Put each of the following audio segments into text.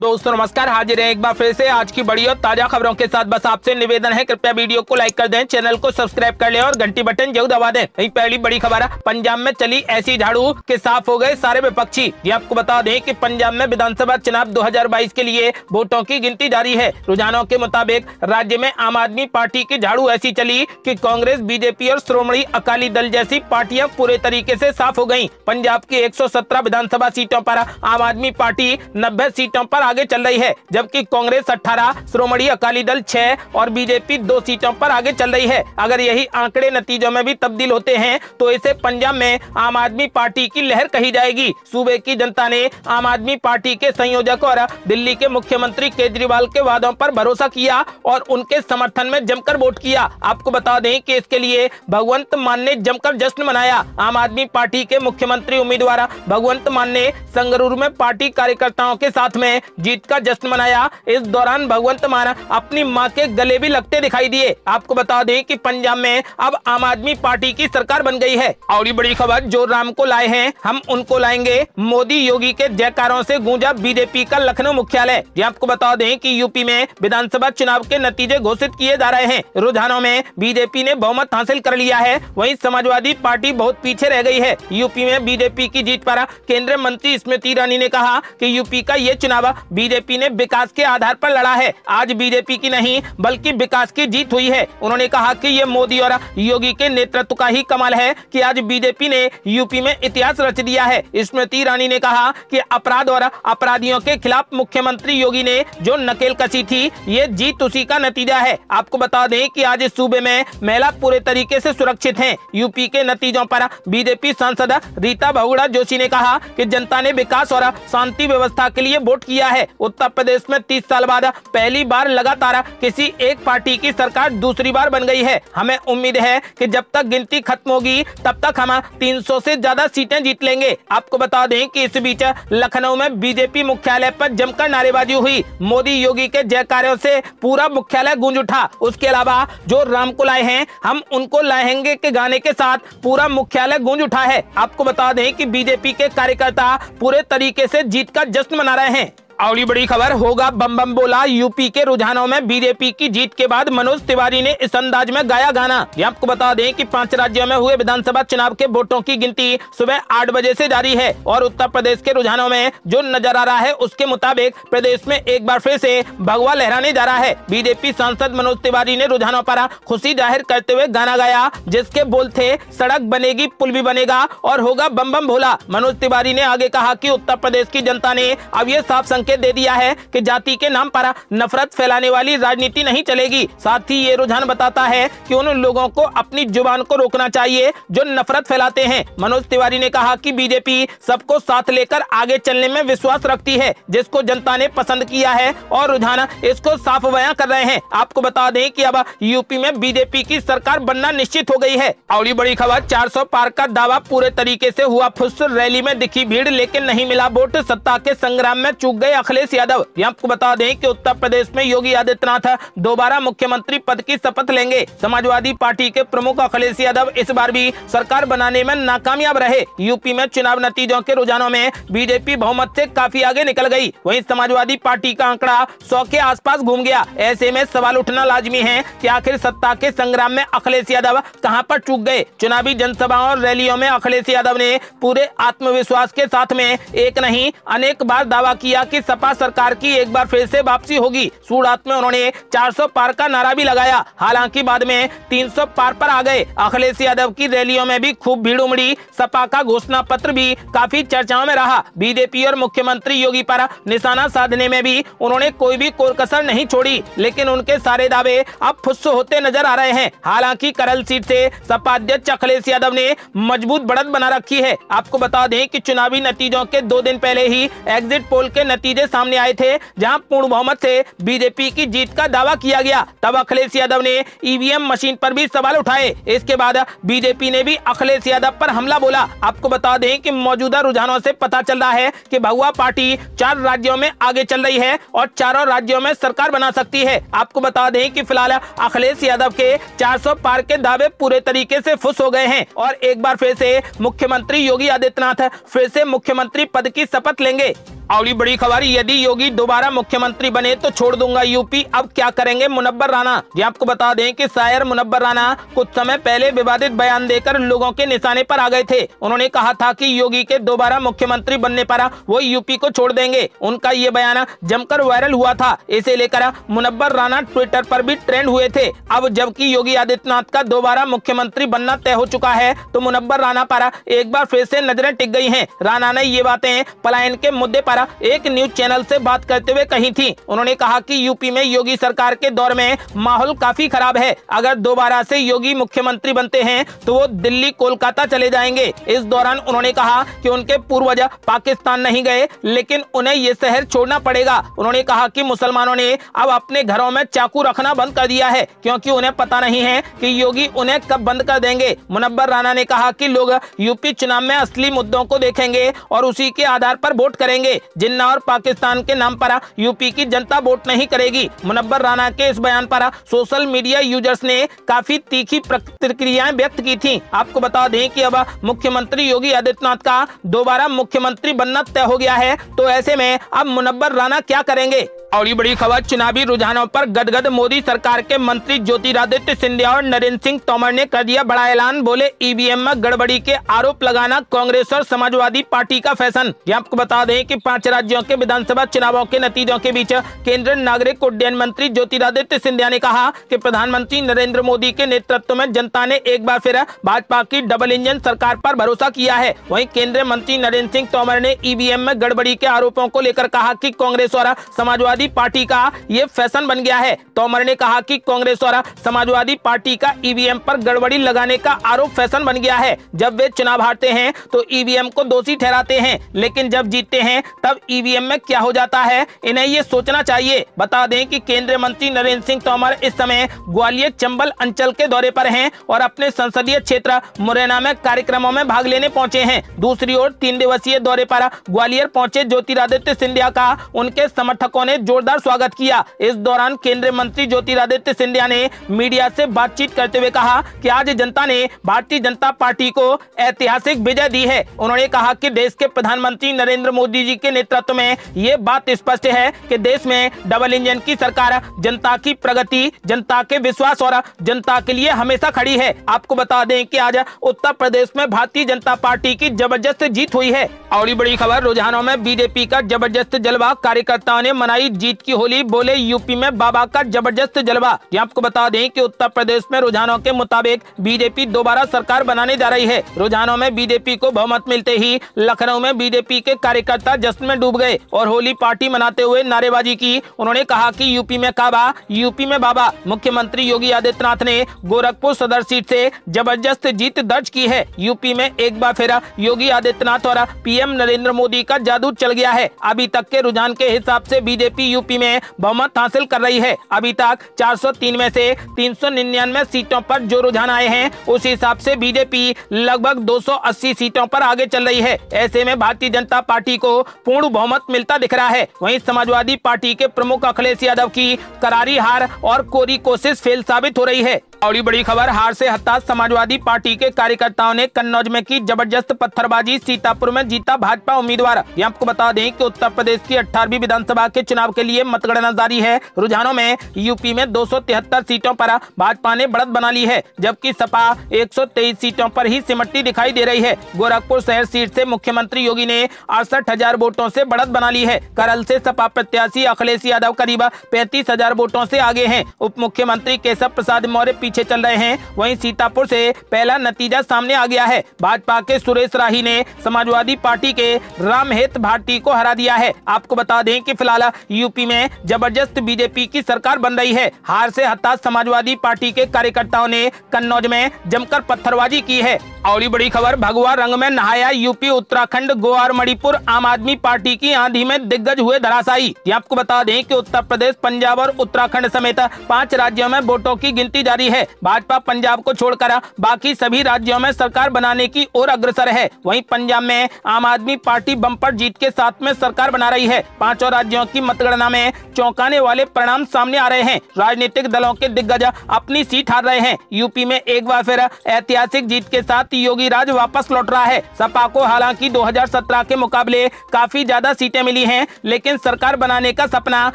दोस्तों नमस्कार, हाजिर है एक बार फिर से आज की बड़ी और ताजा खबरों के साथ। बस आपसे निवेदन है, कृपया वीडियो को लाइक कर दें, चैनल को सब्सक्राइब कर लें और घंटी बटन जरूर दबा दें। यही पहली बड़ी खबर है, पंजाब में चली ऐसी झाड़ू के साफ हो गए सारे विपक्षी। ये आपको बता दें कि पंजाब में विधानसभा चुनाव 2022 के लिए वोटों की गिनती जारी है। रुझानों के मुताबिक राज्य में आम आदमी पार्टी की झाड़ू ऐसी चली कि कांग्रेस, बीजेपी और श्रोमणी अकाली दल जैसी पार्टियां पूरे तरीके से साफ हो गयी। पंजाब की 117 विधानसभा सीटों पर आम आदमी पार्टी 90 सीटों पर आगे चल रही है, जबकि कांग्रेस 18, श्रोमणी अकाली दल 6 और बीजेपी 2 सीटों पर आगे चल रही है। अगर यही आंकड़े नतीजों में भी तब्दील होते हैं तो इसे पंजाब में आम आदमी पार्टी की लहर कही जाएगी। सूबे की जनता ने आम आदमी पार्टी के संयोजक और दिल्ली के मुख्यमंत्री केजरीवाल के वादों पर भरोसा किया और उनके समर्थन में जमकर वोट किया। आपको बता दें कि इसके लिए भगवंत मान ने जमकर जश्न मनाया। आम आदमी पार्टी के मुख्यमंत्री उम्मीदवार भगवंत मान ने संगरूर में पार्टी कार्यकर्ताओं के साथ में जीत का जश्न मनाया। इस दौरान भगवंत मान अपनी मां के गले भी लगते दिखाई दिए। आपको बता दें कि पंजाब में अब आम आदमी पार्टी की सरकार बन गई है। और ये बड़ी खबर, जो राम को लाए हैं हम उनको लाएंगे, मोदी योगी के जयकारों से गूंजा बीजेपी का लखनऊ मुख्यालय। ये आपको बता दें कि यूपी में विधानसभा चुनाव के नतीजे घोषित किए जा रहे हैं। रुझानों में बीजेपी ने बहुमत हासिल कर लिया है, वहीं समाजवादी पार्टी बहुत पीछे रह गई है। यूपी में बीजेपी की जीत पर केंद्रीय मंत्री स्मृति ईरानी ने कहा कि यूपी का ये चुनाव बीजेपी ने विकास के आधार पर लड़ा है। आज बीजेपी की नहीं बल्कि विकास की जीत हुई है। उन्होंने कहा कि ये मोदी और योगी के नेतृत्व का ही कमाल है कि आज बीजेपी ने यूपी में इतिहास रच दिया है। स्मृति ईरानी ने कहा कि अपराध और अपराधियों के खिलाफ मुख्यमंत्री योगी ने जो नकेल कसी थी, ये जीत उसी का नतीजा है। आपको बता दें कि आज इस सूबे में महिला पूरे तरीके से सुरक्षित हैं। यूपी के नतीजों पर बीजेपी सांसद रीता बहुगुणा जोशी ने कहा कि जनता ने विकास और शांति व्यवस्था के लिए वोट किया है। उत्तर प्रदेश में 30 साल बाद पहली बार लगातार किसी एक पार्टी की सरकार दूसरी बार बन गई है। हमें उम्मीद है कि जब तक गिनती खत्म होगी तब तक हम 300 से ज्यादा सीटें जीत लेंगे। आपको बता दें कि इस बीच लखनऊ में बीजेपी मुख्यालय पर जमकर नारेबाजी हुई। मोदी योगी के जयकारों से पूरा मुख्यालय गूंज उठा। उसके अलावा जो राम को लाए हैं हम उनको लाएंगे के गाने के साथ पूरा मुख्यालय गूंज उठा है। आपको बता दें कि बीजेपी के कार्यकर्ता पूरे तरीके से जीत का जश्न मना रहे हैं। और ये बड़ी खबर, होगा बम बम बोला। यूपी के रुझानों में बीजेपी की जीत के बाद मनोज तिवारी ने इस अंदाज में गाया गाना। ये आपको बता दें कि 5 राज्यों में हुए विधानसभा चुनाव के वोटों की गिनती सुबह 8 बजे से जारी है और उत्तर प्रदेश के रुझानों में जो नजर आ रहा है उसके मुताबिक प्रदेश में एक बार फिर से भगवा लहराने जा रहा है। बीजेपी सांसद मनोज तिवारी ने रुझानों पर खुशी जाहिर करते हुए गाना गाया, जिसके बोल थे, सड़क बनेगी पुल भी बनेगा और होगा बम बम भोला। मनोज तिवारी ने आगे कहा कि उत्तर प्रदेश की जनता ने अब ये साफ संकेत दे दिया है कि जाति के नाम पर नफरत फैलाने वाली राजनीति नहीं चलेगी। साथ ही ये रुझान बताता है कि उन लोगों को अपनी जुबान को रोकना चाहिए जो नफरत फैलाते हैं। मनोज तिवारी ने कहा कि बीजेपी सबको साथ लेकर आगे चलने में विश्वास रखती है, जिसको जनता ने पसंद किया है और रुझान इसको साफ बयां कर रहे हैं। आपको बता दें कि अब यूपी में बीजेपी की सरकार बनना निश्चित हो गई है। और ये बड़ी खबर, 400 पार का दावा पूरे तरीके से हुआ फुस। रैली में दिखी भीड़ लेकिन नहीं मिला वोट। सत्ता के संग्राम में चूक गए अखिलेश यादव। आपको बता दें कि उत्तर प्रदेश में योगी आदित्यनाथ दोबारा मुख्यमंत्री पद की शपथ लेंगे। समाजवादी पार्टी के प्रमुख अखिलेश यादव इस बार भी सरकार बनाने में नाकामयाब रहे। यूपी में चुनाव नतीजों के रुझानों में बीजेपी बहुमत से काफी आगे निकल गई। वहीं समाजवादी पार्टी का आंकड़ा 100 के आसपास घूम गया। ऐसे में सवाल उठना लाजमी है कि आखिर सत्ता के संग्राम में अखिलेश यादव कहां पर चूक गए। चुनावी जनसभाओं और रैलियों में अखिलेश यादव ने पूरे आत्मविश्वास के साथ में एक नहीं अनेक बार दावा किया कि सपा सरकार की एक बार फिर से वापसी होगी। सूरत में उन्होंने 400 पार का नारा भी लगाया। हालांकि बाद में 300 पार पर आ गए। अखिलेश यादव की रैलियों में भी खूब भीड़ उमड़ी। सपा का घोषणा पत्र भी काफी चर्चाओं में रहा। बीजेपी और मुख्यमंत्री योगी पर निशाना साधने में भी उन्होंने कोई भी कोर-कसर नहीं छोड़ी, लेकिन उनके सारे दावे अब फुस होते नजर आ रहे हैं। हालांकि करल सीट से सपा अध्यक्ष अखिलेश यादव ने मजबूत बढ़त बना रखी है। आपको बता दें कि चुनावी नतीजों के 2 दिन पहले ही एग्जिट पोल के नतीजे सामने आए थे, जहां पूर्ण बहुमत से बीजेपी की जीत का दावा किया गया। तब अखिलेश यादव ने ईवीएम मशीन पर भी सवाल उठाए। इसके बाद बीजेपी ने भी अखिलेश यादव पर हमला बोला। आपको बता दें कि मौजूदा रुझानों से पता चल रहा है कि भगवा पार्टी 4 राज्यों में आगे चल रही है और चारों राज्यों में सरकार बना सकती है। आपको बता दें कि फिलहाल अखिलेश यादव के 400 पार के दावे पूरे तरीके से फुस हो गए हैं और एक बार फिर से मुख्यमंत्री योगी आदित्यनाथ फिर से मुख्यमंत्री पद की शपथ लेंगे। और बड़ी खबर, यदि योगी दोबारा मुख्यमंत्री बने तो छोड़ दूंगा यूपी, अब क्या करेंगे मुनव्वर राणा। जी आपको बता दें कि शायर मुनव्वर राणा कुछ समय पहले विवादित बयान देकर लोगों के निशाने पर आ गए थे। उन्होंने कहा था कि योगी के दोबारा मुख्यमंत्री बनने पर वो यूपी को छोड़ देंगे। उनका ये बयान जमकर वायरल हुआ था। इसे लेकर मुनव्वर राणा ट्विटर पर भी ट्रेंड हुए थे। अब जबकि योगी आदित्यनाथ का दोबारा मुख्यमंत्री बनना तय हो चुका है तो मुनव्वर राणा पर एक बार फिर से नजरें टिक गई हैं। राणा ने ये बातें पलायन के मुद्दे पर एक न्यूज चैनल से बात करते हुए कही थी। उन्होंने कहा कि यूपी में योगी सरकार के दौर में माहौल काफी खराब है। अगर दोबारा से योगी मुख्यमंत्री बनते हैं तो वो दिल्ली कोलकाता चले जाएंगे। इस दौरान उन्होंने कहा कि उनके पूर्वज पाकिस्तान नहीं गए लेकिन उन्हें ये शहर छोड़ना पड़ेगा। उन्होंने कहा कि मुसलमानों ने अब अपने घरों में चाकू रखना बंद कर दिया है क्योंकि उन्हें पता नहीं है कि योगी उन्हें कब बंद कर देंगे। मुनव्वर राणा ने कहा कि लोग यूपी चुनाव में असली मुद्दों को देखेंगे और उसी के आधार पर वोट करेंगे। जिन्ना और पाकिस्तान के नाम पर यूपी की जनता वोट नहीं करेगी। मुनव्वर राणा के इस बयान पर सोशल मीडिया यूजर्स ने काफी तीखी प्रतिक्रियाएं व्यक्त की थी। आपको बता दें कि अब मुख्यमंत्री योगी आदित्यनाथ का दोबारा मुख्यमंत्री बनना तय हो गया है तो ऐसे में अब मुनव्वर राणा क्या करेंगे। और ये बड़ी खबर, चुनावी रुझानों पर गदगद मोदी सरकार के मंत्री ज्योतिरादित्य सिंधिया और नरेंद्र सिंह तोमर ने कर दिया बड़ा ऐलान। बोले ईवीएम में गड़बड़ी के आरोप लगाना कांग्रेस और समाजवादी पार्टी का फैशन। ये आपको बता दें कि 5 राज्यों के विधानसभा चुनावों के नतीजों के बीच केंद्रीय नागरिक उड्डयन मंत्री ज्योतिरादित्य सिंधिया ने कहा कि प्रधानमंत्री नरेंद्र मोदी के नेतृत्व में जनता ने एक बार फिर भाजपा की डबल इंजन सरकार पर भरोसा किया है। वहीं केंद्रीय मंत्री नरेंद्र सिंह तोमर ने ईवीएम में गड़बड़ी के आरोपों को लेकर कहा कि कांग्रेस और समाजवादी पार्टी का ये फैशन बन गया है। तोमर ने कहा कि कांग्रेस और समाजवादी पार्टी का ईवीएम पर गड़बड़ी लगाने का आरोप फैशन बन गया है। जब वे चुनाव हारते हैं तो ईवीएम को दोषी ठहराते हैं लेकिन जब जीतते हैं तब ईवीएम में क्या हो जाता है, इन्हें ये सोचना चाहिए। बता दें कि केंद्रीय मंत्री नरेंद्र सिंह तोमर इस समय ग्वालियर चंबल अंचल के दौरे पर हैं और अपने संसदीय क्षेत्र मुरैना में कार्यक्रमों में भाग लेने पहुंचे हैं। दूसरी ओर 3 दिवसीय दौरे पर ग्वालियर पहुंचे ज्योतिरादित्य सिंधिया का उनके समर्थकों ने जोरदार स्वागत किया। इस दौरान केंद्रीय मंत्री ज्योतिरादित्य सिंधिया ने मीडिया से बातचीत करते हुए कहा कि आज जनता ने भारतीय जनता पार्टी को ऐतिहासिक विजय दी है। उन्होंने कहा कि देश के प्रधानमंत्री नरेंद्र मोदी जी के नेतृत्व में ये बात स्पष्ट है कि देश में डबल इंजन की सरकार जनता की प्रगति, जनता के विश्वास और जनता के लिए हमेशा खड़ी है। आपको बता दें कि आज उत्तर प्रदेश में भारतीय जनता पार्टी की जबरदस्त जीत हुई है। और ये बड़ी खबर, रुझानों में बीजेपी का जबरदस्त जलवा, कार्यकर्ताओं ने मनाई जीत की होली। बोले यूपी में बाबा का जबरदस्त जलवा। ये आपको बता दें कि उत्तर प्रदेश में रुझानों के मुताबिक बीजेपी दोबारा सरकार बनाने जा रही है। रुझानों में बीजेपी को बहुमत मिलते ही लखनऊ में बीजेपी के कार्यकर्ता जश्न में डूब गए और होली पार्टी मनाते हुए नारेबाजी की। उन्होंने कहा कि यूपी में काबा, यूपी में बाबा। मुख्यमंत्री योगी आदित्यनाथ ने गोरखपुर सदर सीट से जबरदस्त जीत दर्ज की है। यूपी में एक बार फिर योगी आदित्यनाथ और पीएम नरेंद्र मोदी का जादू चल गया है। अभी तक के रुझान के हिसाब से बीजेपी यूपी में बहुमत हासिल कर रही है। अभी तक 403 में से 399 सीटों पर जो रुझान आए हैं उस हिसाब से बीजेपी लगभग 280 सीटों पर आगे चल रही है। ऐसे में भारतीय जनता पार्टी को पूर्ण बहुमत मिलता दिख रहा है। वहीं समाजवादी पार्टी के प्रमुख अखिलेश यादव की करारी हार और कोरी कोशिश फेल साबित हो रही है। और ये बड़ी खबर, हार से हताश समाजवादी पार्टी के कार्यकर्ताओं ने कन्नौज में की जबरदस्त पत्थरबाजी, सीतापुर में जीता भाजपा उम्मीदवार। ये आपको बता दें कि उत्तर प्रदेश की 18वीं विधानसभा के चुनाव के लिए मतगणना जारी है। रुझानों में यूपी में 273 सीटों पर भाजपा ने बढ़त बना ली है जबकि सपा 123 सीटों पर ही सिमटती दिखाई दे रही है। गोरखपुर शहर सीट से मुख्यमंत्री योगी ने 68,000 वोटों से बढ़त बना ली है। करल से सपा प्रत्याशी अखिलेश यादव करीब 35,000 वोटों से आगे हैं। उप मुख्यमंत्री केशव प्रसाद मौर्य पीछे चल रहे हैं। वहीं सीतापुर से पहला नतीजा सामने आ गया है। भाजपा के सुरेश राही ने समाजवादी पार्टी के रामहेत भारती को हरा दिया है। आपको बता दें कि फिलहाल यूपी में जबरदस्त बीजेपी की सरकार बन रही है। हार से हताश समाजवादी पार्टी के कार्यकर्ताओं ने कन्नौज में जमकर पत्थरबाजी की है। और बड़ी खबर, भगवा रंग में नहाया यूपी, उत्तराखंड, गोवा और मणिपुर। आम आदमी पार्टी की आंधी में दिग्गज हुए धराशायी। आपको बता दें कि उत्तर प्रदेश, पंजाब और उत्तराखंड समेत 5 राज्यों में वोटों की गिनती जारी है। भाजपा पंजाब को छोड़कर बाकी सभी राज्यों में सरकार बनाने की ओर अग्रसर है। वहीं पंजाब में आम आदमी पार्टी बम्पर जीत के साथ में सरकार बना रही है। 5 राज्यों की मतगणना मतगणना में चौंकाने वाले परिणाम सामने आ रहे हैं। राजनीतिक दलों के दिग्गज अपनी सीट हार रहे हैं। यूपी में एक बार फिर ऐतिहासिक जीत के साथ योगी राज वापस लौट रहा है। सपा को हालांकि 2017 के मुकाबले काफी ज्यादा सीटें मिली हैं, लेकिन सरकार बनाने का सपना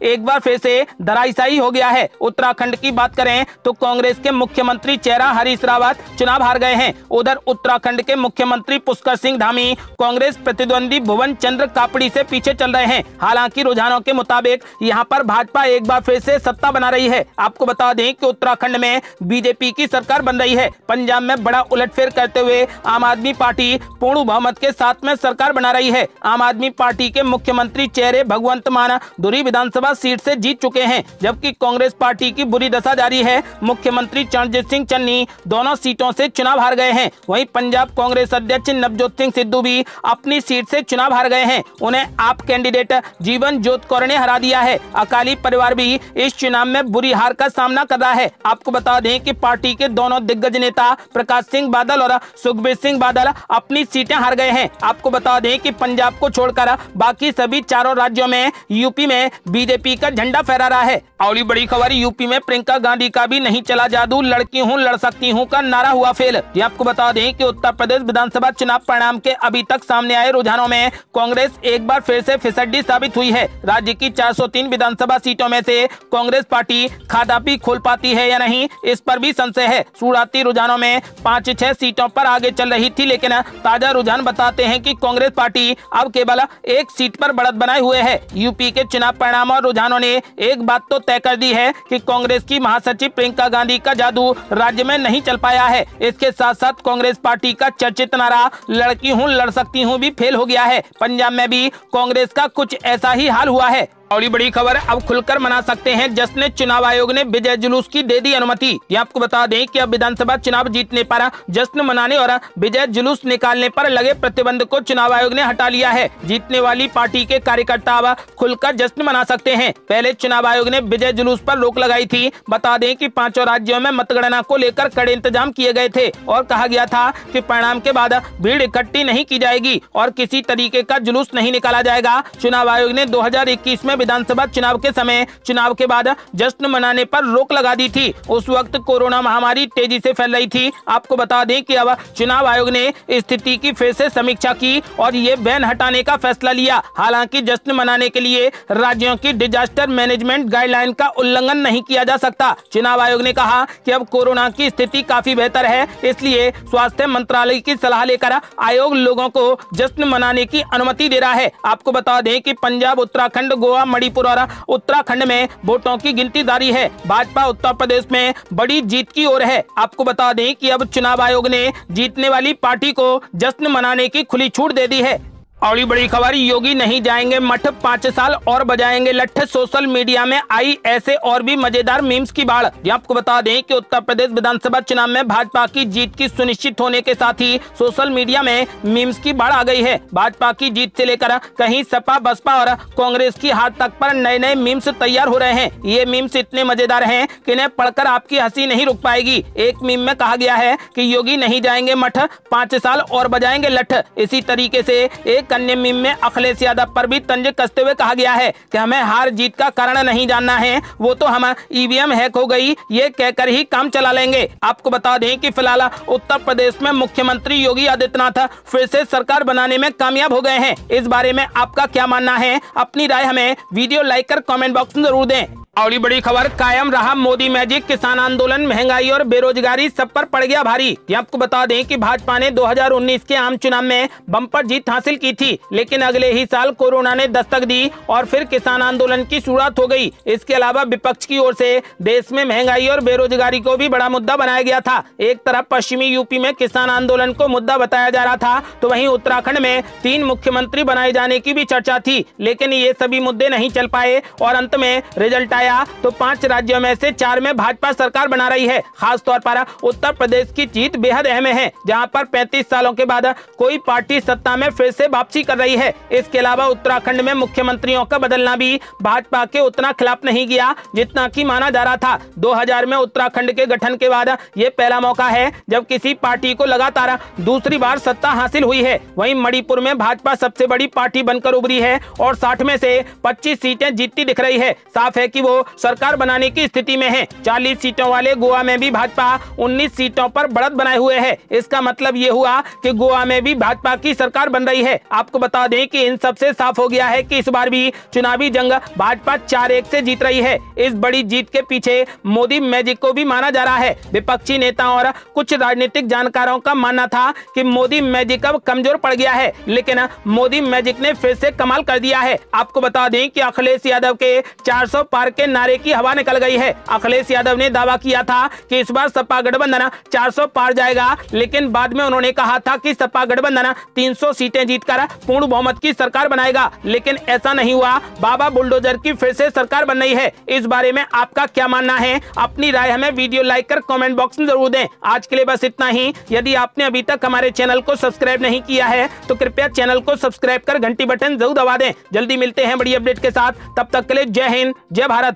एक बार फिर से धराशायी हो गया है। उत्तराखंड की बात करें तो कांग्रेस के मुख्यमंत्री चेहरा हरीश रावत चुनाव हार गए हैं। उधर उत्तराखंड के मुख्यमंत्री पुष्कर सिंह धामी कांग्रेस प्रतिद्वंदी भुवन चंद्र कापड़ी से पीछे चल रहे हैं। हालांकि रुझानों के मुताबिक यहां पर भाजपा एक बार फिर से सत्ता बना रही है। आपको बता दें कि उत्तराखंड में बीजेपी की सरकार बन रही है। पंजाब में बड़ा उलटफेर करते हुए आम आदमी पार्टी पूर्ण बहुमत के साथ में सरकार बना रही है। आम आदमी पार्टी के मुख्यमंत्री चेहरे भगवंत मान धुरी विधानसभा सीट से जीत चुके हैं, जबकि कांग्रेस पार्टी की बुरी दशा जारी है। मुख्यमंत्री चरणजीत सिंह चन्नी दोनों सीटों से चुनाव हार गए हैं। वहीं पंजाब कांग्रेस अध्यक्ष नवजोत सिंह सिद्धू भी अपनी सीट से चुनाव हार गए हैं। उन्हें आप कैंडिडेट जीवन जोत कौर ने हरा दिया है। अकाली परिवार भी इस चुनाव में बुरी हार का सामना कर रहा है। आपको बता दें कि पार्टी के दोनों दिग्गज नेता प्रकाश सिंह बादल और सुखबीर सिंह बादल अपनी सीटें हार गए हैं। आपको बता दें कि पंजाब को छोड़कर बाकी सभी चारों राज्यों में यूपी में बीजेपी का झंडा फहरा रहा है। अगली बड़ी खबर, यूपी में प्रियंका गांधी का भी नहीं चला जादू, लड़की हूं लड़ सकती हूं का नारा हुआ फेल। ये आपको बता दें कि उत्तर प्रदेश विधानसभा चुनाव परिणाम के अभी तक सामने आए रुझानों में कांग्रेस एक बार फिर से फिसड्डी साबित हुई है। राज्य की 403 विधानसभा सीटों में से कांग्रेस पार्टी खाता भी खोल पाती है या नहीं, इस पर भी संशय है। शुरुआती रुझानों में 5-6 सीटों पर आगे चल रही थी, लेकिन ताजा रुझान बताते हैं कि कांग्रेस पार्टी अब केवल एक सीट पर बढ़त बनाए हुए है। यूपी के चुनाव परिणाम और रुझानों ने एक बात तो तय कर दी है कि कांग्रेस की महासचिव प्रियंका गांधी का जादू राज्य में नहीं चल पाया है। इसके साथ साथ कांग्रेस पार्टी का चर्चित नारा लड़की हूं लड़ सकती हूं भी फेल हो गया है। पंजाब में भी कांग्रेस का कुछ ऐसा ही हाल हुआ है। और बड़ी खबर, अब खुलकर मना सकते हैं जश्न, चुनाव आयोग ने विजय जुलूस की दे दी अनुमति। ये आपको बता दें कि अब विधानसभा चुनाव जीतने पर जश्न मनाने और विजय जुलूस निकालने पर लगे प्रतिबंध को चुनाव आयोग ने हटा लिया है। जीतने वाली पार्टी के कार्यकर्ता अब खुलकर जश्न मना सकते हैं। पहले चुनाव आयोग ने विजय जुलूस पर रोक लगाई थी। बता दें कि 5 राज्यों में मतगणना को लेकर कड़े इंतजाम किए गए थे और कहा गया था कि परिणाम के बाद भीड़ इकट्ठी नहीं की जाएगी और किसी तरीके का जुलूस नहीं निकाला जाएगा। चुनाव आयोग ने 2021 में विधानसभा चुनाव के समय चुनाव के बाद जश्न मनाने पर रोक लगा दी थी। उस वक्त कोरोना महामारी तेजी से फैल रही थी। आपको बता दें कि अब चुनाव आयोग ने स्थिति की फिर से समीक्षा की और ये बैन हटाने का फैसला लिया। हालांकि जश्न मनाने के लिए राज्यों की डिजास्टर मैनेजमेंट गाइडलाइन का उल्लंघन नहीं किया जा सकता। चुनाव आयोग ने कहा कि अब कोरोना की स्थिति काफी बेहतर है, इसलिए स्वास्थ्य मंत्रालय की सलाह लेकर आयोग लोगों को जश्न मनाने की अनुमति दे रहा है। आपको बता दें कि पंजाब, उत्तराखंड, गोवा, मणिपुर और उत्तराखंड में वोटों की गिनती जारी है। भाजपा उत्तर प्रदेश में बड़ी जीत की ओर है। आपको बता दें कि अब चुनाव आयोग ने जीतने वाली पार्टी को जश्न मनाने की खुली छूट दे दी है। और बड़ी खबर, योगी नहीं जाएंगे मठ, 5 साल और बजाएंगे लठ। सोशल मीडिया में आई ऐसे और भी मजेदार मीम्स की बाढ़। आपको बता दें कि उत्तर प्रदेश विधानसभा चुनाव में भाजपा की जीत की सुनिश्चित होने के साथ ही सोशल मीडिया में मीम्स की बाढ़ आ गई है। भाजपा की जीत से लेकर कहीं सपा, बसपा और कांग्रेस की हार तक पर नए नए मीम्स तैयार हो रहे हैं। ये मीम्स इतने मजेदार हैं कि इन्हें पढ़कर आपकी हंसी नहीं रुक पाएगी। एक मीम में कहा गया है कि योगी नहीं जाएंगे मठ, 5 साल और बजाएंगे लठ। इसी तरीके से एक अन्य मीम में अखिलेश यादव पर भी तंज कसते हुए कहा गया है कि हमें हार जीत का कारण नहीं जानना है, वो तो हम ईवीएम हैक हो गई ये कहकर ही काम चला लेंगे। आपको बता दें कि फिलहाल उत्तर प्रदेश में मुख्यमंत्री योगी आदित्यनाथ फिर से सरकार बनाने में कामयाब हो गए हैं। इस बारे में आपका क्या मानना है? अपनी राय हमें वीडियो लाइक कर कमेंट बॉक्स में जरूर दें। अगली बड़ी खबर, कायम रहा मोदी मैजिक, किसान आंदोलन, महंगाई और बेरोजगारी सब पर पड़ गया भारी। ये आपको बता दें कि भाजपा ने 2019 के आम चुनाव में बम्पर जीत हासिल की थी, लेकिन अगले ही साल कोरोना ने दस्तक दी और फिर किसान आंदोलन की शुरुआत हो गई। इसके अलावा विपक्ष की ओर से देश में महंगाई और बेरोजगारी को भी बड़ा मुद्दा बनाया गया था। एक तरफ पश्चिमी यूपी में किसान आंदोलन को मुद्दा बताया जा रहा था, तो वहीं उत्तराखंड में 3 मुख्यमंत्री बनाए जाने की भी चर्चा थी, लेकिन ये सभी मुद्दे नहीं चल पाए और अंत में रिजल्ट आया तो 5 राज्यों में से 4 में भाजपा सरकार बना रही है। खास तौर पर उत्तर प्रदेश की जीत बेहद अहम है, जहां पर 35 सालों के बाद कोई पार्टी सत्ता में फिर से वापसी कर रही है। इसके अलावा उत्तराखंड में मुख्यमंत्रियों का बदलना भी भाजपा के उतना खिलाफ नहीं गया जितना कि माना जा रहा था। 2000 में उत्तराखंड के गठन के बाद यह पहला मौका है जब किसी पार्टी को लगातार दूसरी बार सत्ता हासिल हुई है। वहीं मणिपुर में भाजपा सबसे बड़ी पार्टी बनकर उभरी है और 60 में से 25 सीटें जीतती दिख रही है। साफ है कि वो सरकार बनाने की स्थिति में है। 40 सीटों वाले गोवा में भी भाजपा 19 सीटों पर बढ़त बनाए हुए है। इसका मतलब ये हुआ कि गोवा में भी भाजपा की सरकार बन रही है। आपको बता दें कि इन सबसे साफ हो गया है कि इस बार भी चुनावी जंग भाजपा 4-1 से जीत रही है। इस बड़ी जीत के पीछे मोदी मैजिक को भी माना जा रहा है। विपक्षी नेताओं और कुछ राजनीतिक जानकारों का मानना था कि मोदी मैजिक अब कमजोर पड़ गया है, लेकिन मोदी मैजिक ने फिर से कमाल कर दिया है। आपको बता दें कि अखिलेश यादव के 400 पार के नारे की हवा निकल गई है। अखिलेश यादव ने दावा किया था कि इस बार सपा गठबंधन 400 पार जाएगा, लेकिन बाद में उन्होंने कहा था कि सपा गठबंधन 300 सीटें जीतकर पूर्ण बहुमत की सरकार बनाएगा, लेकिन ऐसा नहीं हुआ। बाबा बुलडोजर की फिर से सरकार बन रही है। इस बारे में आपका क्या मानना है? अपनी राय हमें वीडियो लाइक कर कमेंट बॉक्स में जरूर दें। आज के लिए बस इतना ही। यदि आपने अभी तक हमारे चैनल को सब्सक्राइब नहीं किया है तो कृपया चैनल को सब्सक्राइब कर घंटी बटन जरूर दबा दें। जल्दी मिलते हैं बड़ी अपडेट के साथ। तब तक के लिए जय हिंद, जय भारत।